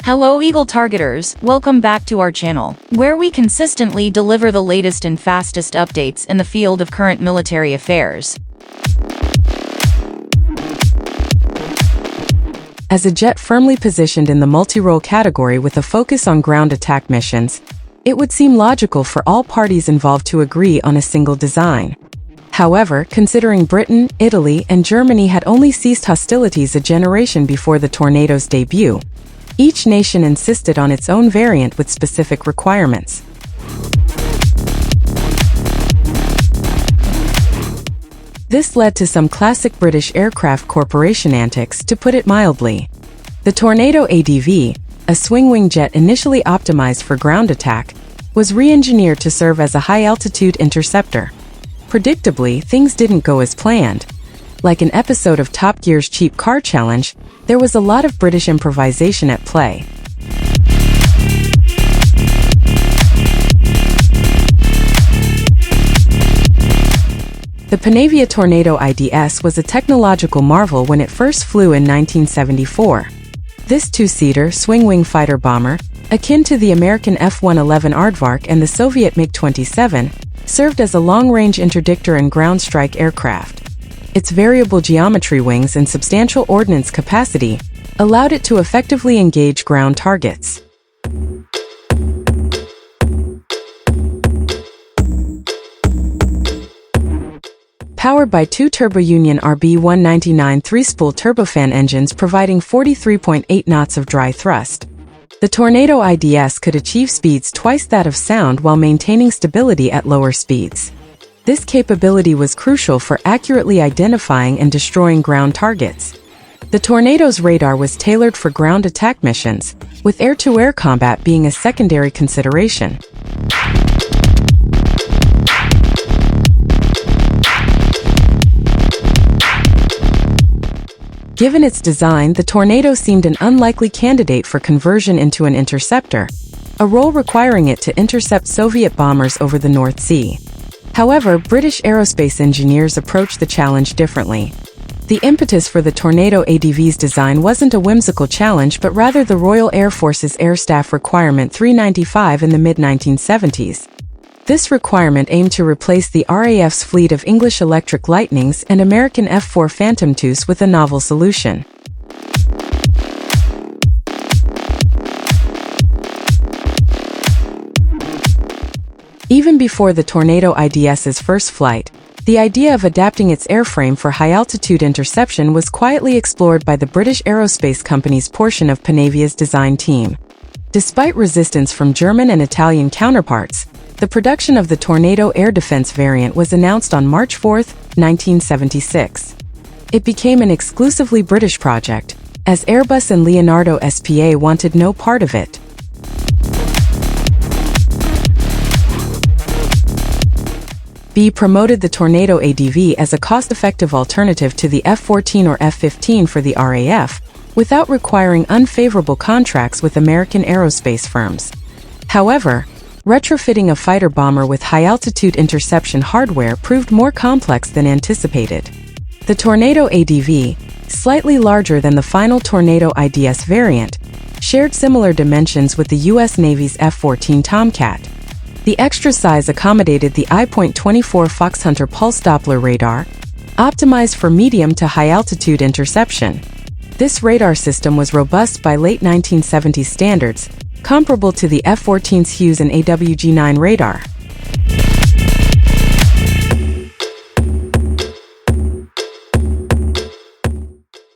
Hello Eagle Targeters, welcome back to our channel, where we consistently deliver the latest and fastest updates in the field of current military affairs. As a jet firmly positioned in the multi-role category with a focus on ground attack missions, it would seem logical for all parties involved to agree on a single design. However, considering Britain, Italy, and Germany had only ceased hostilities a generation before the Tornado's debut, each nation insisted on its own variant with specific requirements. This led to some classic British Aircraft Corporation antics, to put it mildly. The Tornado ADV, a swing-wing jet initially optimized for ground attack, was re-engineered to serve as a high-altitude interceptor. Predictably, things didn't go as planned. Like an episode of Top Gear's Cheap Car Challenge, there was a lot of British improvisation at play. The Panavia Tornado IDS was a technological marvel when it first flew in 1974. This two-seater, swing-wing fighter bomber, akin to the American F-111 Aardvark and the Soviet MiG-27, served as a long-range interdictor and ground strike aircraft. Its variable geometry wings and substantial ordnance capacity allowed it to effectively engage ground targets. Powered by two Turbo Union RB199 three-spool turbofan engines providing 43.8 knots of dry thrust, the Tornado IDS could achieve speeds twice that of sound while maintaining stability at lower speeds. This capability was crucial for accurately identifying and destroying ground targets. The Tornado's radar was tailored for ground attack missions, with air-to-air combat being a secondary consideration. Given its design, the Tornado seemed an unlikely candidate for conversion into an interceptor, a role requiring it to intercept Soviet bombers over the North Sea. However, British aerospace engineers approached the challenge differently. The impetus for the Tornado ADV's design wasn't a whimsical challenge but rather the Royal Air Force's Air Staff Requirement 395 in the mid-1970s. This requirement aimed to replace the RAF's fleet of English Electric Lightnings and American F-4 Phantom IIs with a novel solution. Even before the Tornado IDS's first flight, the idea of adapting its airframe for high-altitude interception was quietly explored by the British Aerospace Company's portion of Panavia's design team. Despite resistance from German and Italian counterparts, the production of the Tornado air defense variant was announced on March 4, 1976. It became an exclusively British project, as Airbus and Leonardo SPA wanted no part of it. B promoted the Tornado ADV as a cost-effective alternative to the F-14 or F-15 for the RAF, without requiring unfavorable contracts with American aerospace firms. However, retrofitting a fighter bomber with high-altitude interception hardware proved more complex than anticipated. The Tornado ADV, slightly larger than the final Tornado IDS variant, shared similar dimensions with the U.S. Navy's F-14 Tomcat. The extra size accommodated the I.24 Foxhunter pulse Doppler radar, optimized for medium to high-altitude interception. This radar system was robust by late 1970s standards, comparable to the F-14's Hughes and AWG-9 radar.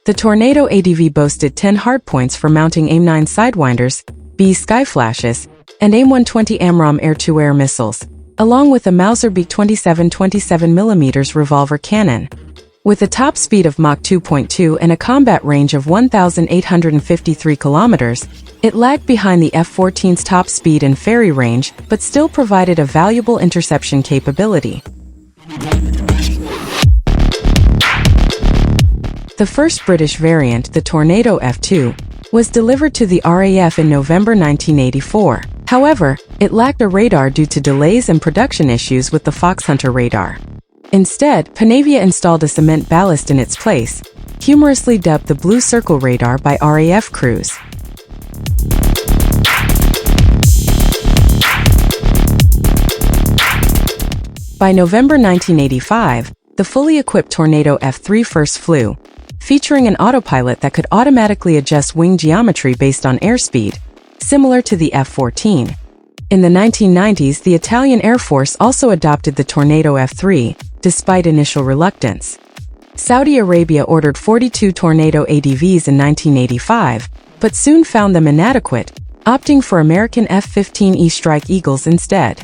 The Tornado ADV boasted 10 hardpoints for mounting AIM-9 Sidewinders, B Skyflashes, and AIM-120 AMRAAM air-to-air missiles, along with a Mauser Beak 27mm revolver cannon. With a top speed of Mach 2.2 and a combat range of 1,853 kilometers, it lagged behind the F-14's top speed and ferry range, but still provided a valuable interception capability. The first British variant, the Tornado F2, was delivered to the RAF in November 1984. However, it lacked a radar due to delays and production issues with the Foxhunter radar. Instead, Panavia installed a cement ballast in its place, humorously dubbed the Blue Circle radar by RAF crews. By November 1985, the fully equipped Tornado F3 first flew, featuring an autopilot that could automatically adjust wing geometry based on airspeed, similar to the F-14. In the 1990s, the Italian Air Force also adopted the Tornado F3, despite initial reluctance. Saudi Arabia ordered 42 Tornado ADVs in 1985, but soon found them inadequate, opting for American F-15E Strike Eagles instead.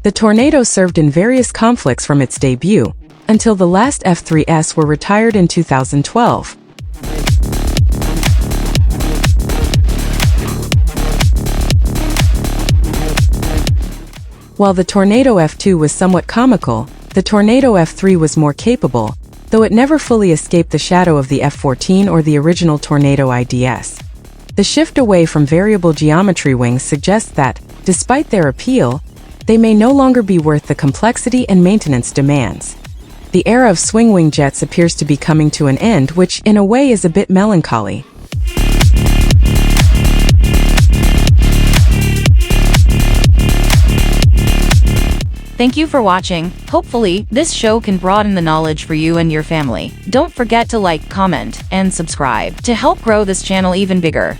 The Tornado served in various conflicts from its debut, until the last F-3s were retired in 2012. While the Tornado F2 was somewhat comical, the Tornado F3 was more capable, though it never fully escaped the shadow of the F-14 or the original Tornado IDS. The shift away from variable geometry wings suggests that, despite their appeal, they may no longer be worth the complexity and maintenance demands. The era of swing-wing jets appears to be coming to an end, which, in a way, is a bit melancholy. Thank you for watching. Hopefully, this show can broaden the knowledge for you and your family. Don't forget to like, comment, and subscribe to help grow this channel even bigger.